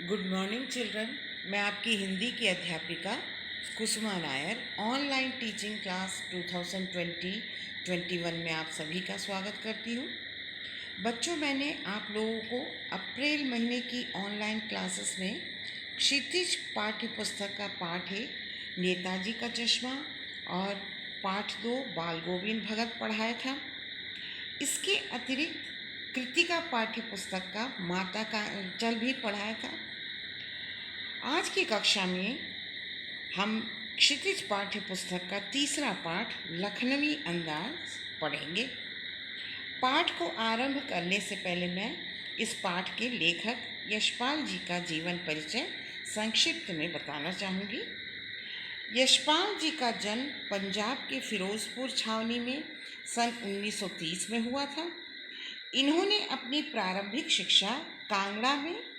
Good morning children. मैं आपकी हिंदी की अध्यापिका कुसुमा नायर ऑनलाइन टीचिंग क्लास 2020-21 में आप सभी का स्वागत करती हूँ। बच्चों, मैंने आप लोगों को अप्रैल महीने की ऑनलाइन क्लासेस में क्षितिज पाठ्य पुस्तक का पाठ 1 नेताजी का चश्मा और पाठ 2 बाल गोविंद भगत पढ़ाया था। इसके अतिरिक्त कृतिका पाठ्य पुस्तक का माता का चल भी पढ़ाया था। आज की कक्षा में हम क्षितिज पाठ्य पुस्तक का तीसरा पाठ लखनवी अंदाज पढ़ेंगे। पाठ को आरंभ करने से पहले मैं इस पाठ के लेखक यशपाल जी का जीवन परिचय संक्षिप्त में बताना चाहूँगी। यशपाल जी का जन्म पंजाब के फिरोजपुर छावनी में सन 1930 में हुआ था। इन्होंने अपनी प्रारंभिक शिक्षा कांगड़ा में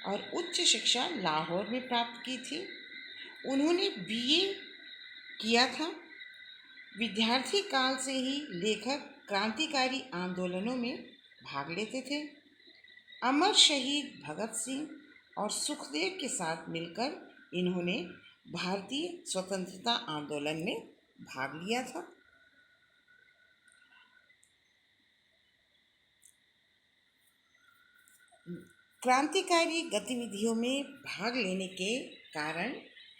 और उच्च शिक्षा लाहौर में प्राप्त की थी। उन्होंने बीए किया था। विद्यार्थी काल से ही लेखक क्रांतिकारी आंदोलनों में भाग लेते थे। अमर शहीद भगत सिंह और सुखदेव के साथ मिलकर इन्होंने भारतीय स्वतंत्रता आंदोलन में भाग लिया था। क्रांतिकारी गतिविधियों में भाग लेने के कारण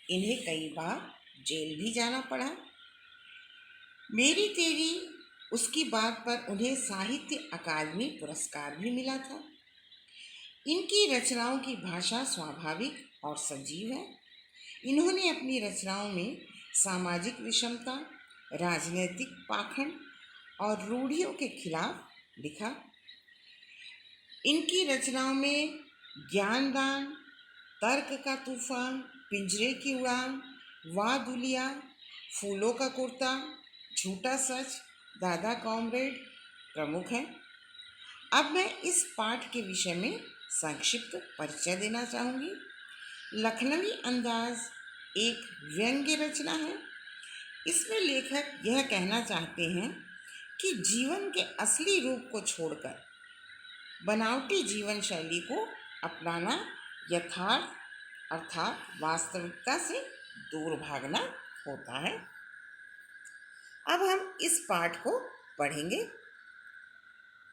इन्हें कई बार जेल भी जाना पड़ा। मेरी तेरी उसकी बात पर उन्हें साहित्य अकादमी पुरस्कार भी मिला था। इनकी रचनाओं की भाषा स्वाभाविक और सजीव है। इन्होंने अपनी रचनाओं में सामाजिक विषमता, राजनीतिक पाखंड और रूढ़ियों के खिलाफ लिखा। इनकी रचनाओं में ज्ञानदान, तर्क का तूफान, पिंजरे की उड़ान, वाह दुलिया, फूलों का कुर्ता, झूठा सच, दादा कॉमरेड प्रमुख हैं। अब मैं इस पाठ के विषय में संक्षिप्त परिचय देना चाहूँगी। लखनवी अंदाज एक व्यंग्य रचना है। इसमें लेखक यह कहना चाहते हैं कि जीवन के असली रूप को छोड़कर बनावटी जीवन शैली को अपनाना यथार्थ अर्थात वास्तविकता से दूर भागना होता है। अब हम इस पाठ को पढ़ेंगे।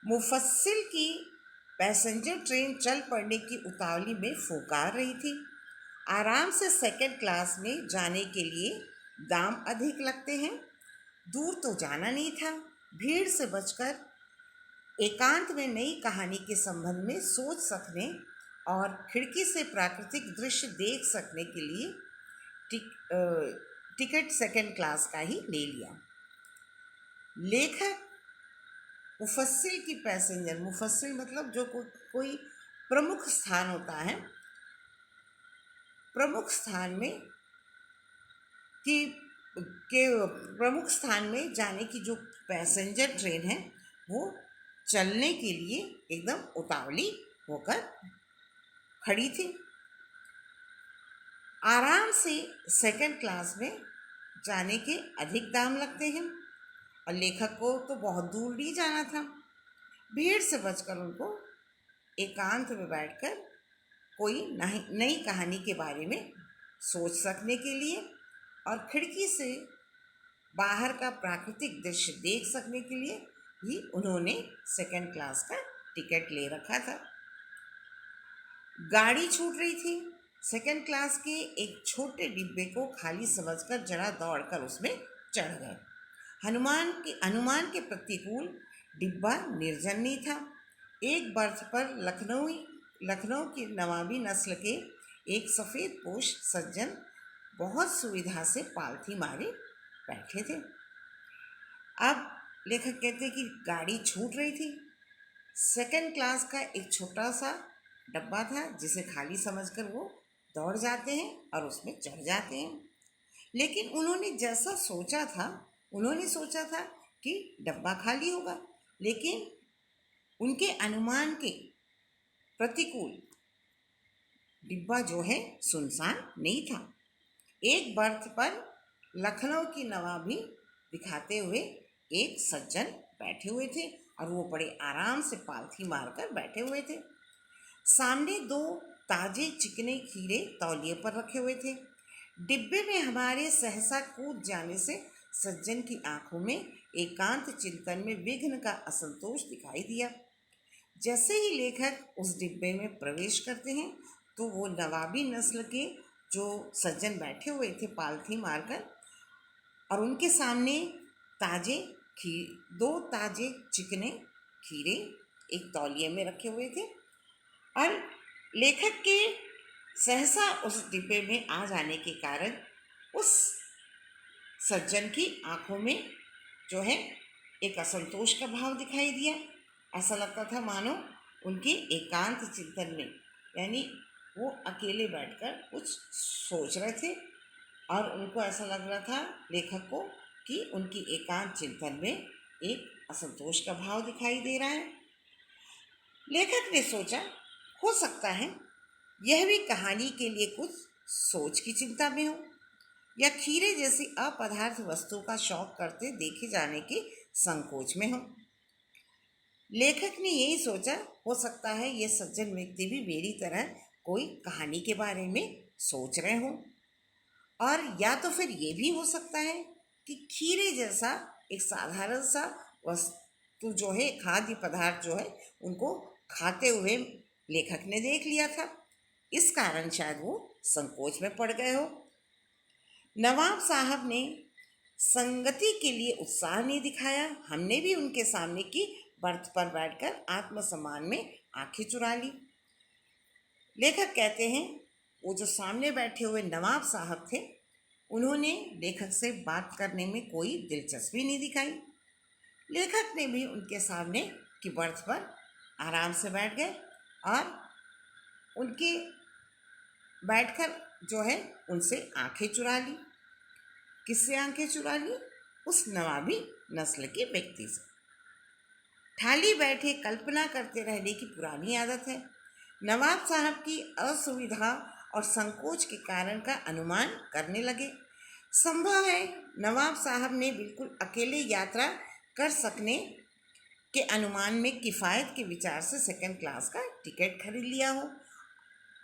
मुफस्सिल की पैसेंजर ट्रेन चल पड़ने की उतावली में फुकार रही थी। आराम से सेकंड क्लास में जाने के लिए दाम अधिक लगते हैं। दूर तो जाना नहीं था। भीड़ से बचकर एकांत में नई कहानी के संबंध में सोच सकने और खिड़की से प्राकृतिक दृश्य देख सकने के लिए टिकट सेकंड क्लास का ही ले लिया। लेखक मुफस्सिल की पैसेंजर, मुफस्सिल मतलब जो कोई प्रमुख स्थान होता है, प्रमुख स्थान में प्रमुख स्थान में जाने की जो पैसेंजर ट्रेन है वो चलने के लिए एकदम उतावली होकर खड़ी थी। आराम से सेकंड क्लास में जाने के अधिक दाम लगते हैं और लेखक को तो बहुत दूर नहीं जाना था। भीड़ से बचकर उनको एकांत में बैठकर कोई नई कहानी के बारे में सोच सकने के लिए और खिड़की से बाहर का प्राकृतिक दृश्य देख सकने के लिए ही उन्होंने सेकंड क्लास का टिकट ले रखा था। गाड़ी छूट रही थी। सेकंड क्लास के एक छोटे डिब्बे को खाली समझकर जरा दौड़कर उसमें चढ़ गए। अनुमान के प्रतिकूल डिब्बा निर्जन नहीं था। एक बर्थ पर लखनऊ की नवाबी नस्ल के एक सफ़ेद पोश सज्जन बहुत सुविधा से पालथी मारे बैठे थे। अब लेखक कहते कि गाड़ी छूट रही थी। सेकंड क्लास का एक छोटा सा डब्बा था जिसे खाली समझकर वो दौड़ जाते हैं और उसमें चढ़ जाते हैं। लेकिन उन्होंने सोचा था कि डब्बा खाली होगा, लेकिन उनके अनुमान के प्रतिकूल डिब्बा जो है सुनसान नहीं था। एक बर्थ पर लखनऊ की नवाबी दिखाते हुए एक सज्जन बैठे हुए थे और वो बड़े आराम से पालथी मारकर बैठे हुए थे। सामने 2 ताजे चिकने खीरे तौलिए पर रखे हुए थे। डिब्बे में हमारे सहसा कूद जाने से सज्जन की आंखों में एकांत चिंतन में विघ्न का असंतोष दिखाई दिया। जैसे ही लेखक उस डिब्बे में प्रवेश करते हैं तो वो नवाबी नस्ल के जो सज्जन बैठे हुए थे पालथी मारकर, और उनके सामने ताजे खी दो ताजे चिकने खीरे एक तौलिए में रखे हुए थे, और लेखक के सहसा उस डिब्बे में आ जाने के कारण उस सज्जन की आंखों में जो है एक असंतोष का भाव दिखाई दिया। ऐसा लगता था मानो उनके एकांत चिंतन में, यानी वो अकेले बैठकर कुछ सोच रहे थे, और उनको ऐसा लग रहा था लेखक को कि उनकी एकांत चिंतन में एक असंतोष का भाव दिखाई दे रहा है। लेखक ने सोचा, हो सकता है यह भी कहानी के लिए कुछ सोच की चिंता में हो, या खीरे जैसी अपदार्थ वस्तु का शौक करते देखे जाने के संकोच में हो। लेखक ने यही सोचा, हो सकता है ये सज्जन व्यक्ति भी मेरी तरह कोई कहानी के बारे में सोच रहे हों, और या तो फिर ये भी हो सकता है कि खीरे जैसा एक साधारण सा वस्तु जो है, खाद्य पदार्थ जो है, उनको खाते हुए लेखक ने देख लिया था, इस कारण शायद वो संकोच में पड़ गए हो। नवाब साहब ने संगति के लिए उत्साह नहीं दिखाया। हमने भी उनके सामने की बर्थ पर बैठकर आत्मसम्मान में आंखें चुरा ली। लेखक कहते हैं, वो जो सामने बैठे हुए नवाब साहब थे, उन्होंने लेखक से बात करने में कोई दिलचस्पी नहीं दिखाई। लेखक ने भी उनके सामने की बर्थ पर आराम से बैठ गए, और उनके बैठकर जो है उनसे आंखें चुरा ली। किससे आंखें चुरा ली? उस नवाबी नस्ल के व्यक्ति से। थाली बैठे कल्पना करते रहने की पुरानी आदत है। नवाब साहब की असुविधा और संकोच के कारण का अनुमान करने लगे। संभव है नवाब साहब ने बिल्कुल अकेले यात्रा कर सकने के अनुमान में किफ़ायत के विचार से सेकंड क्लास का टिकट खरीद लिया हो,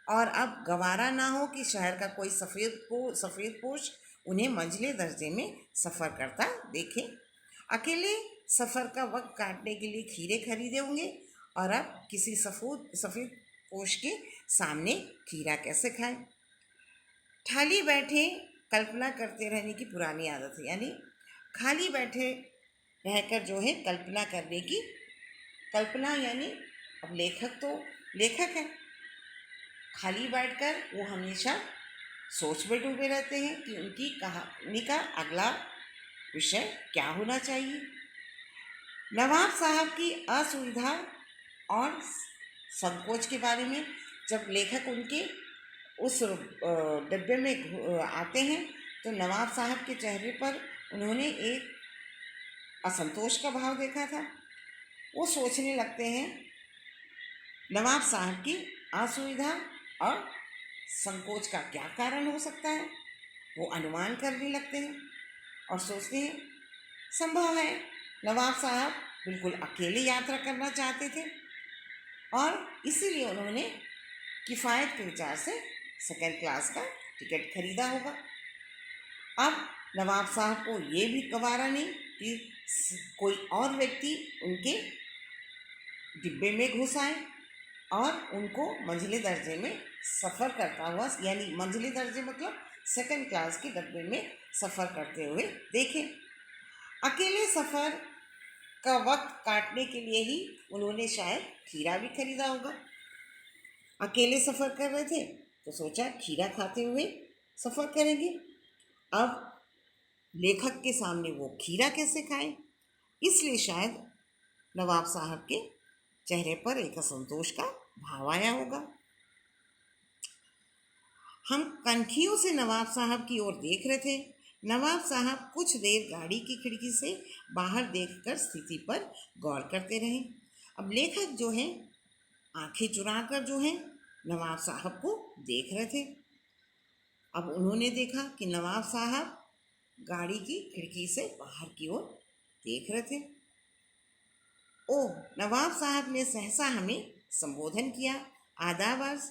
और अब गवारा ना हो कि शहर का कोई सफ़ेदपोश उन्हें मंझले दर्जे में सफ़र करता देखे। अकेले सफ़र का वक्त काटने के लिए खीरे खरीदे होंगे, और अब किसी सफ़ेदपोश के सामने खीरा कैसे खाएं? थाली बैठे कल्पना करते रहने की पुरानी आदत है, यानी खाली बैठे रहकर जो है कल्पना करने की, कल्पना यानी अब लेखक तो लेखक है, खाली बैठकर वो हमेशा सोच में डूबे रहते हैं कि उनकी कहानी का अगला विषय क्या होना चाहिए। नवाब साहब की असुविधा और संकोच के बारे में जब लेखक उनके उस डिब्बे में आते हैं तो नवाब साहब के चेहरे पर उन्होंने एक असंतोष का भाव देखा था। वो सोचने लगते हैं नवाब साहब की असुविधा और संकोच का क्या कारण हो सकता है। वो अनुमान करने लगते हैं और सोचते हैं संभव है नवाब साहब बिल्कुल अकेले यात्रा करना चाहते थे, और इसीलिए उन्होंने किफ़ायत के विचार से सेकंड क्लास का टिकट खरीदा होगा। अब नवाब साहब को ये भी गवारा नहीं कि कोई और व्यक्ति उनके डिब्बे में घुस आए और उनको मंझले दर्जे में सफ़र करता हुआ, यानी मंझले दर्जे मतलब सेकंड क्लास के डब्बे में सफ़र करते हुए देखें। अकेले सफ़र का वक्त काटने के लिए ही उन्होंने शायद खीरा भी खरीदा होगा। अकेले सफ़र कर रहे थे तो सोचा खीरा खाते हुए सफ़र करेंगे। अब लेखक के सामने वो खीरा कैसे खाएं, इसलिए शायद नवाब साहब के चेहरे पर एक असंतोष का भाव आया होगा। हम कनखियों से नवाब साहब की ओर देख रहे थे। नवाब साहब कुछ देर गाड़ी की खिड़की से बाहर देखकर स्थिति पर गौर करते रहे। अब लेखक जो है आंखें चुराकर जो है नवाब साहब को देख रहे थे। अब उन्होंने देखा कि नवाब साहब गाड़ी की खिड़की से बाहर की ओर देख रहे थे। ओह, नवाब साहब ने सहसा हमें संबोधन किया, आदाब अर्ज।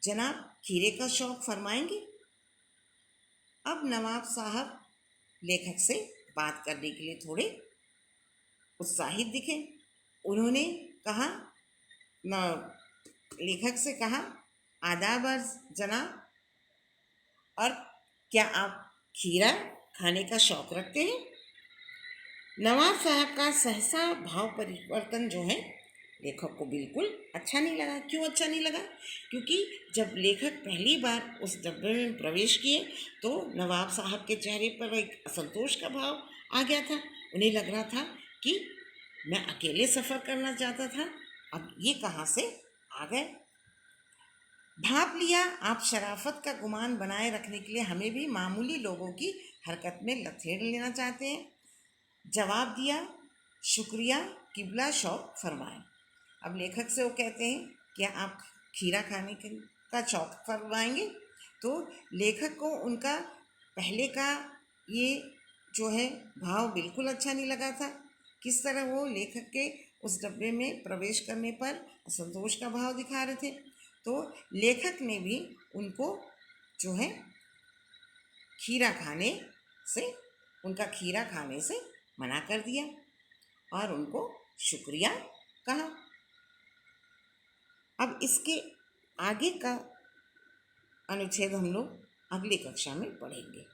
जनाब खीरे का शौक फरमाएंगे? अब नवाब साहब लेखक से बात करने के लिए थोड़े उत्साहित दिखे। उन्होंने कहा, न लेखक से कहा, आदाब अर्ज़ जनाब, और क्या आप खीरा खाने का शौक रखते हैं? नवाब साहब का सहसा भाव परिवर्तन जो है लेखक को बिल्कुल अच्छा नहीं लगा। क्यों अच्छा नहीं लगा? क्योंकि जब लेखक पहली बार उस डब्बे में प्रवेश किए तो नवाब साहब के चेहरे पर एक असंतोष का भाव आ गया था। उन्हें लग रहा था कि मैं अकेले सफ़र करना चाहता था, अब ये कहाँ से आ गए। भाप लिया आप शराफत का गुमान बनाए रखने के लिए हमें भी मामूली लोगों की हरकत में लथेड़ लेना चाहते हैं। जवाब दिया, शुक्रिया किबला शौक फरमाएं। अब लेखक से वो कहते हैं, क्या आप खीरा खाने का शौक फरमाएंगे? तो लेखक को उनका पहले का ये जो है भाव बिल्कुल अच्छा नहीं लगा था। किस तरह वो लेखक के उस डब्बे में प्रवेश करने पर असंतोष का भाव दिखा रहे थे। तो लेखक ने भी उनको जो है खीरा खाने से उनका खीरा खाने से मना कर दिया और उनको शुक्रिया कहा। अब इसके आगे का अनुच्छेद हम लोग अगली कक्षा में पढ़ेंगे।